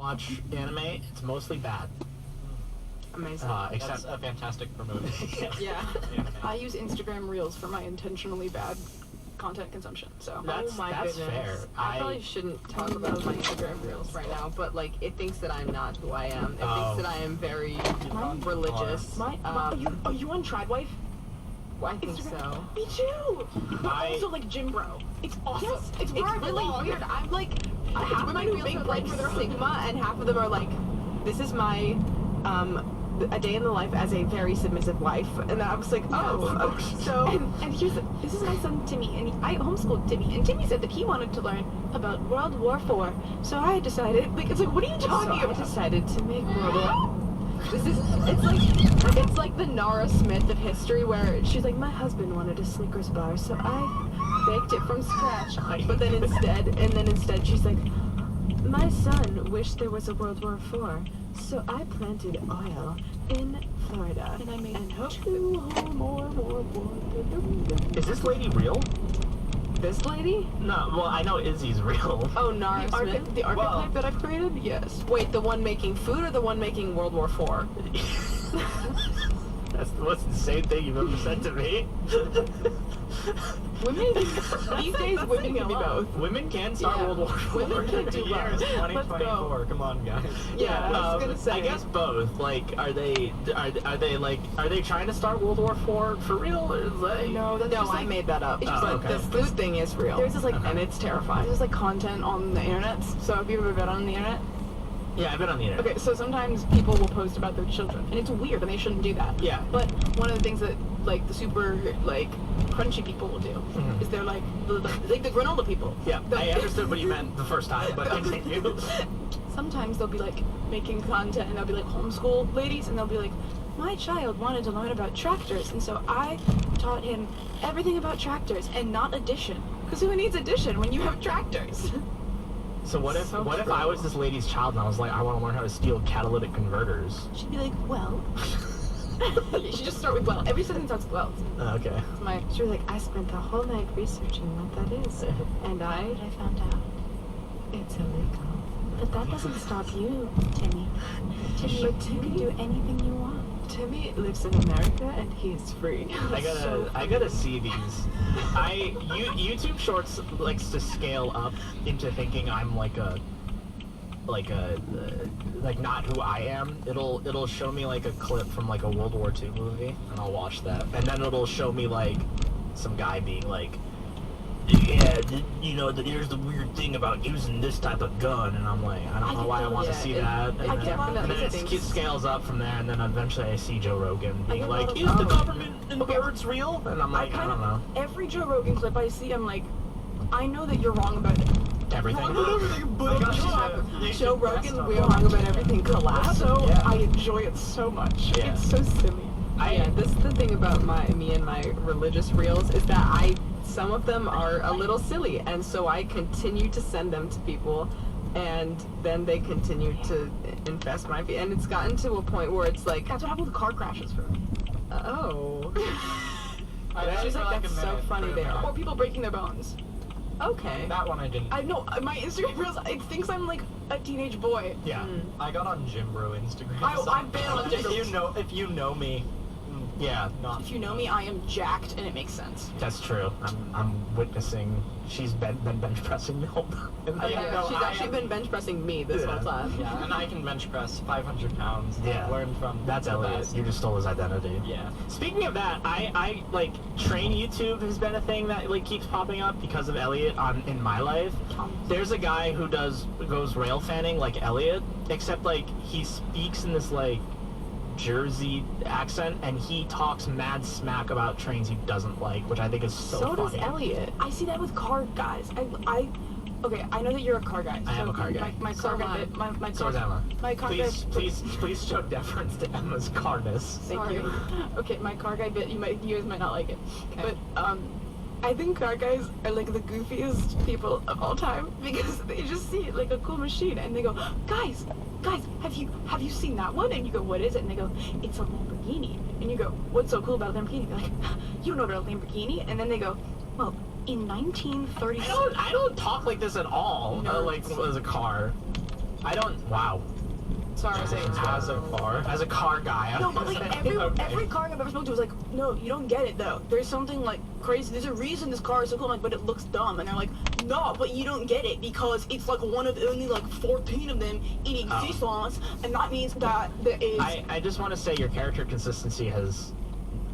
watch anime, it's mostly bad. Amazing. Except That's a fantastic promotion. Yeah. Anime. I use Instagram Reels for my intentionally bad content consumption, so. That's fair. I probably shouldn't talk about my Instagram Reels right now, but like it thinks that I'm not who I am. It thinks that I am very religious. Are you on Tradwife? I think so. Me too. But also like Gym Bro. It's awesome. Yes, it's very really long. weird. I'm like, half of my women who reels make are like breaks for their Sigma, and half of them are like, this is my a day in the life as a very submissive wife, and I was like, oh, okay. So And here's this is my son Timmy, and I homeschooled Timmy, and Timmy said that he wanted to learn about World War IV. So I decided, like, it's like, what are you talking I about? decided to make World War. It's like the Nara Smith of history, where she's like, my husband wanted a Snickers bar, so I baked it from scratch. But then instead she's like, my son wished there was a World War IV, so I planted oil in Florida. and I made Is this lady real? This lady? No, well, I know Izzy's real. Oh, Nara Smith? The archetype that I've created? Yes. Wait, the one making food or the one making World War IV? That's the most insane thing you've ever said to me. Women, these days, women can be both. Women can start Yeah. World War IV. Women can The do year is both. 2024. Come on, guys. Yeah, I was gonna say. I guess both. Like, are they trying to start World War IV for real? Or is like, No, that's No, just I like, made that up. it's just But like- the food thing is real. there's this like, Okay. and it's terrifying. There's like content on the internet. So have you ever been on the internet? Yeah, I've been on the internet. Okay, so sometimes people will post about their children, and it's weird, and they shouldn't do that. Yeah. But one of the things that like the super like crunchy people will do Mhm. is they're like the granola people. Yeah, The- I understood what you meant the first time, but continue. Sometimes they'll be like making content, and they'll be like homeschool ladies, and they'll be like, my child wanted to learn about tractors, and so I taught him everything about tractors and not addition. Because who needs addition when you have tractors? So what if So I true. was this lady's child and I was like, I want to learn how to steal catalytic converters? She'd be like, well. You should just start with well. Every sentence starts with well. Okay. She was like, I spent the whole night researching what that is, and I found out. it's illegal. But that doesn't stop you, Timmy. Timmy, you can do anything you want. Timmy lives in America, and he is free. I gotta see these. YouTube Shorts likes to scale up into thinking I'm like not who I am. It'll show me like a clip from like a World War II movie, and I'll watch that. And then it'll show me like some guy being like, yeah, here's the weird thing about using this type of gun, and I'm like, I don't know why I want to see that. And I then, get and then definitely it scales up from there, and then eventually I see Joe Rogan being get a like, lot of- is the oh. government and birds real? And I'm like, I don't know. Every Joe Rogan clip I see, I'm like, I know that you're wrong about it. Everything. Wrong about everything, but gosh, Joe rest Rogan, on we're that. wrong about everything collab, so Yeah. I enjoy it so much. Yeah. It's so silly. Yeah, this is the thing about me and my religious reels, is that some of them are a little silly, and so I continue to send them to people, and then they continue to infest my feed, and it's gotten to a point where it's like, That's what happened with car crashes for me. oh, She's like, that's so funny there. Or people breaking their bones. Okay. That one I didn't. I know, my Instagram reels, it thinks I'm like a teenage boy. Yeah. I got on Gym Bro Instagram. I've been on Gym Bro. If you know me, Yeah. not. If you know me, I am jacked, and it makes sense. That's true. I'm witnessing. She's been bench pressing the whole time. no, She's I actually am- been bench pressing me this Yeah. whole time. Yeah, and I can bench press 500 pounds. Yeah. Learn from That's the Elliot. best. You just stole his identity. Yeah. Speaking of that, I like train YouTube has been a thing that like keeps popping up because of Elliot in my life. There's a guy who goes rail fanning like Elliot, except like he speaks in this like Jersey accent, and he talks mad smack about trains he doesn't like, which I think is so So does funny. Elliot. I see that with car guys. Okay, I know that you're a car guy. I am so a car guy. My So car am guy. I. My So car. is Emma. My car Please, guy. please show deference to Emma's carness. Thank Sorry. you. Okay, my car guy bit. You guys might not like it, Okay. but I think car guys are like the goofiest people of all time because they just see like a cool machine and they go, guys, have you seen that one? And you go, what is it? And they go, it's a Lamborghini. And you go, what's so cool about a Lamborghini? They're like, you know what a Lamborghini? And then they go, well, in 1936. I don't talk like this at all. No, Like it's- as a car. I don't. Wow. Sorry. I'm saying as a car. As a car guy. I No, was but like saying, every car I've ever spoken to was like, no, you don't get it though. There's something like crazy. There's a reason this car is so cool. I'm like, but it looks dumb. And they're like, no, but you don't get it because it's like one of only like 14 of them in existence, and that means that there is. I just want to say your character consistency is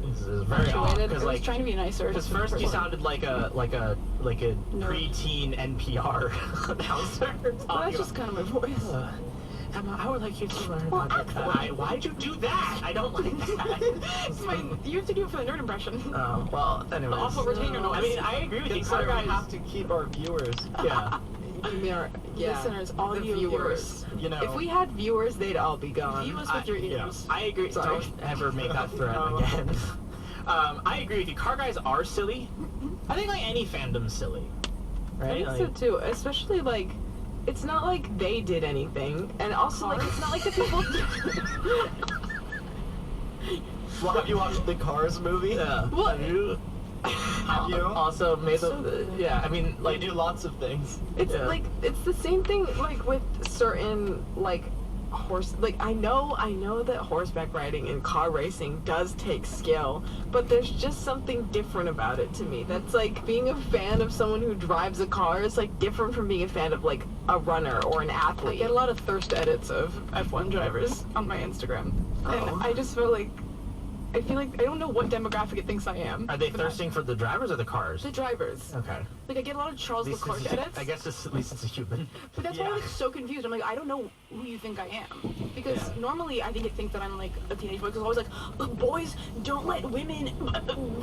very off I because was like. trying to be nicer. Because first you sounded like a preteen NPR announcer. Well, that's just kind of my voice. Emma, I would like you to learn about that. Why'd you do that? I don't like that. You have to do it for the nerd impression. Oh, well, anyways. The awful retainer noise. I mean, I agree with you. Car Considering we guys have to keep our viewers. Yeah. Listeners, all the you viewers. You know. If we had viewers, they'd all be gone. View us with your ears. I agree. Sorry. Don't ever make that threat again. I agree with you. Car guys are silly. I think like any fandom's silly. I Right? think so too, especially like, it's not like they did anything, and also like it's not like the people. Well, have you watched the Cars movie? Yeah. What? Have you? Also made So the good. yeah. I mean, Like, like do lots of things. It's Yeah. like it's the same thing like with certain like horse like I know that horseback riding and car racing does take skill, but there's just something different about it to me. That's like being a fan of someone who drives a car is like different from being a fan of like a runner or an I athlete. get a lot of thirst edits of F1 drivers on my Instagram, Oh. and I just feel like I don't know what demographic it thinks I am. are they for that. thirsting for the drivers or the cars? The drivers. Okay. Like I get a lot of Charles At least Leclerc it's- edits. I guess at least it's a human. But that's why I'm like so confused. I'm like, I don't know who you think I am. Because Yeah. normally I think it thinks that I'm like a teenage boy. Because always like, boys don't let women,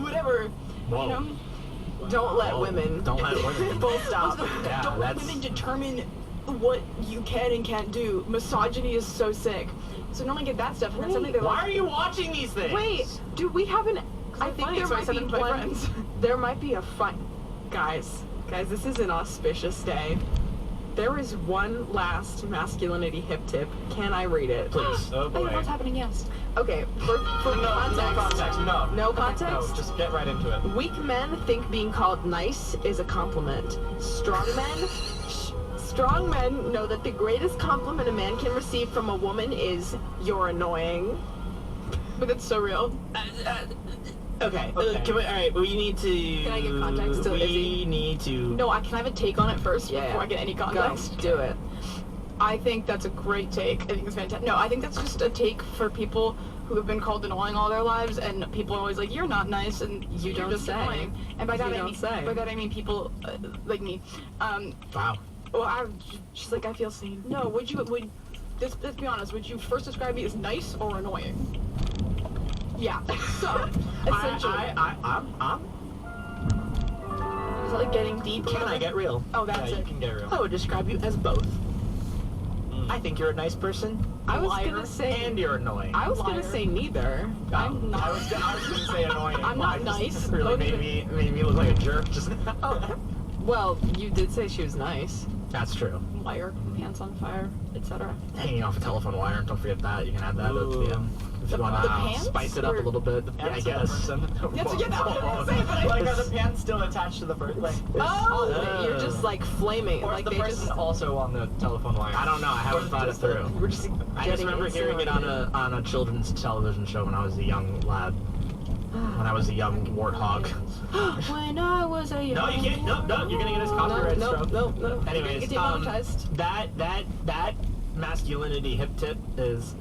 whatever. Whoa. You know? Don't let Oh, women. Don't let women. Full stop. Yeah, don't let that's- women determine what you can and can't do. Misogyny is so sick. So normally I get that stuff, and then something they're Why like, are you watching these things? Wait, do we have an? I think funny, there so I might send be them to my one. friends. There might be a fun. Guys, this is an auspicious day. There is one last masculinity hip tip. Can I read it? Please. Oh oh, boy. what's happening? Yes. Okay, for No context. No. No context? No, just get right into it. Weak men think being called nice is a compliment. Strong men know that the greatest compliment a man can receive from a woman is "you're annoying." But it's so real. Okay. Okay. Can we? All right. We need to. Can I give context to We Izzy? need to. No, can I have a take on it first Yeah. before I get any Go, context? do it. I think that's a great take. I think it's fantastic. No, I think that's just a take for people who have been called annoying all their lives, and people are always like, "You're not nice," and you're don't just say. annoying. And by that You I don't mean, say. people like me. Wow. Well, she's like, I feel seen. No, let's be honest. Would you first describe me as nice or annoying? Yeah. So essentially, I'm. is it like getting deep? Can I get real? Oh, that's Yeah, you it. can get real. I would describe you as both. Mm. I think you're a nice person. I was Liar. gonna say. And you're annoying. I was Liar. gonna say neither. I'm not. I was gonna say annoying. I'm not Why? nice. Really Don't made even- me look like a jerk just now. Oh, Well, you did say she was nice. That's true. liar, pants on fire, etc. Hanging off a telephone wire. Don't forget that. You can add that at Ooh. the end. If The you want pants? to spice it up a little bit. Yeah, I Pants guess. of the person. That's what I was gonna say, but I Like, are the pants still attached to the first? Like, Oh, you're just like flaming. or is Like the they person just. also on the telephone line? I don't know. I haven't thought it through. We're just. I just remember hearing it on a children's television show when I was a young lad. When I was a young warthog. When I was a young No, you can't. No, you're gonna get us copyright No, struck. no, no. Anyways, Get demonetized. that masculinity hip tip is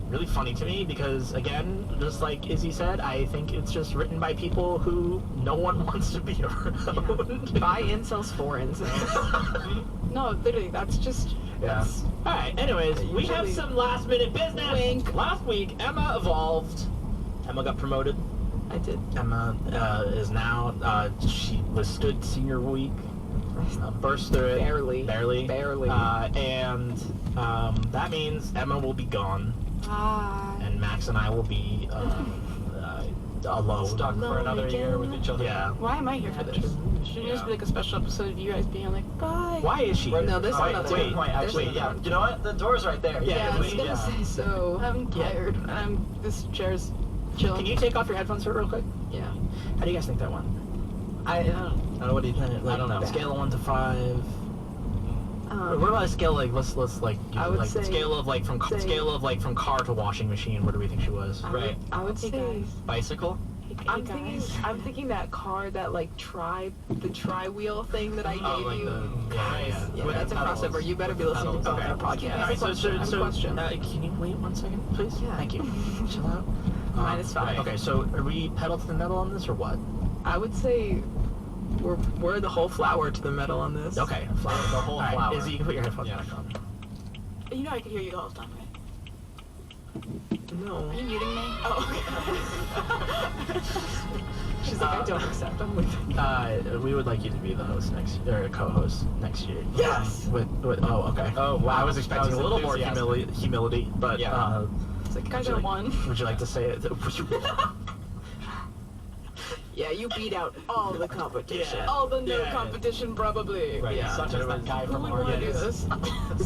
really funny to me because again, just like Izzy said, I think it's just written by people who no one wants to be around. Buy incels for incels. No, literally, that's just. Yeah. All right. Anyways, we have Usually- some last minute business. Wink. Last week, Emma evolved. Emma got promoted. I did. Emma is now. She withstood senior week. Burst through it. Barely. Barely. Barely. And that means Emma will be gone, Ah. and Max and I will be alone. Stuck for another year with each other. Yeah. Why am I here for this? Shouldn't it just be like a special episode of you guys being like, bye? Why is she? Right, here? No, there's Wait, another wait, one. point. There's Actually, another yeah. one. You know what? The door's right there. Yeah, I was we- gonna say so. I'm tired, and this chair's chilling. Can you take off your headphones for real quick? Yeah. How do you guys think that went? I don't know. What do you think? I don't know. Scale of 1 to 5. What about a scale like let's like use I would like say- scale of like from car to washing machine? What do we think she was? Right. I would Hey, say. guys. Bicycle. I'm thinking that car, that like the tri-wheel thing that I Oh, gave like you. the Yeah, With that's a pedals. crossover. You better be listening to Okay. our podcast. All right, so I have a question. can you wait 1 second, please? Yeah. Thank you. Chill out. -5. Okay, so are we pedal to the metal on this or what? I would say we're the whole flower to the metal on this. Okay, flower. The whole All right, flower. Izzy, you can put your headphones Yeah. back on. You know I could hear you the whole time, right? No. Are you muting me? Oh, okay. She's like, I don't accept. I'm leaving. We would like you to be the host next or co-host next year. Yes! With okay. Oh, wow. I was expecting That a was little more enthusiastic. humility, but Yeah. It's like, Guys are one. would you like to say it? yeah, you beat out all the competition. Yeah. All the no Yeah. competition, probably. Right. Yeah, Such there as that was- guy Who from would want to do Oregon. this?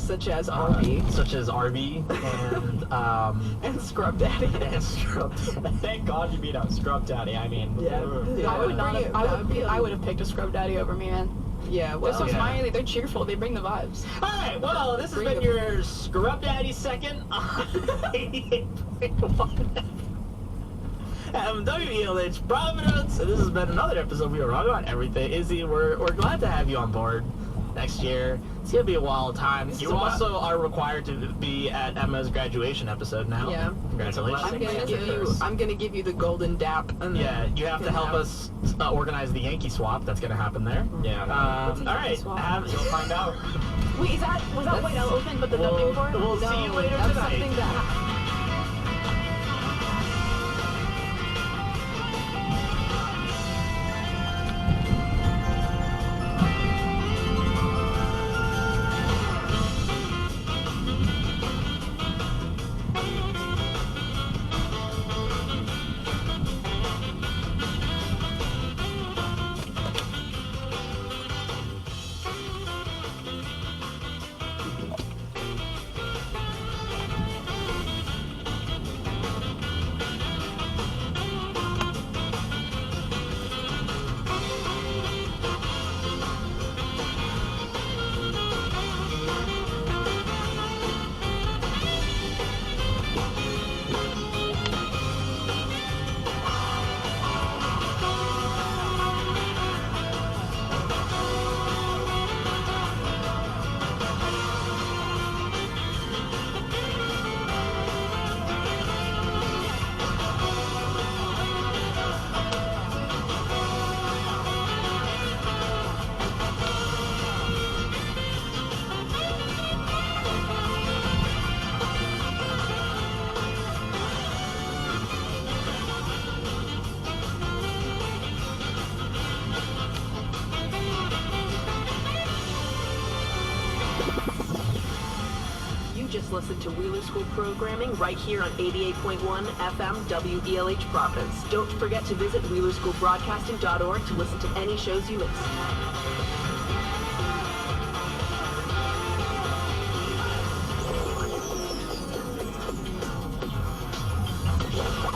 Such as RB such as RB and and Scrub Daddy. and Scrub. Thank God you beat out Scrub Daddy. I mean, Yeah. I would not bring have. it- that would be I would have picked a scrub daddy over me, man. Yeah, well, This was yeah. my. They're cheerful. They bring the vibes. All right, well, this has Bring been the- your Scrub Daddy second on 88.1 WELH Providence. And this has been another episode. We were wrong about everything. Izzy, we're glad to have you on board next year. It's gonna be a wild time. You also are required to be at Emma's graduation episode now. Yeah. Congratulations. I'm gonna give you the golden dap. And Yeah, you have to help us organize the Yankee swap. That's gonna happen there. Yeah. All right. swap? Have, You'll find out. Wait, was that White Elephant? But the dubbing for it? we'll see you later that's tonight. something that. You just listened to Wheeler School programming right here on 88.1 FM WELH Providence. Don't forget to visit WheelerSchoolBroadcasting.org to listen to any shows you missed.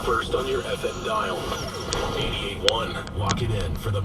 First on your FM dial. 88.1. Lock it in for the best.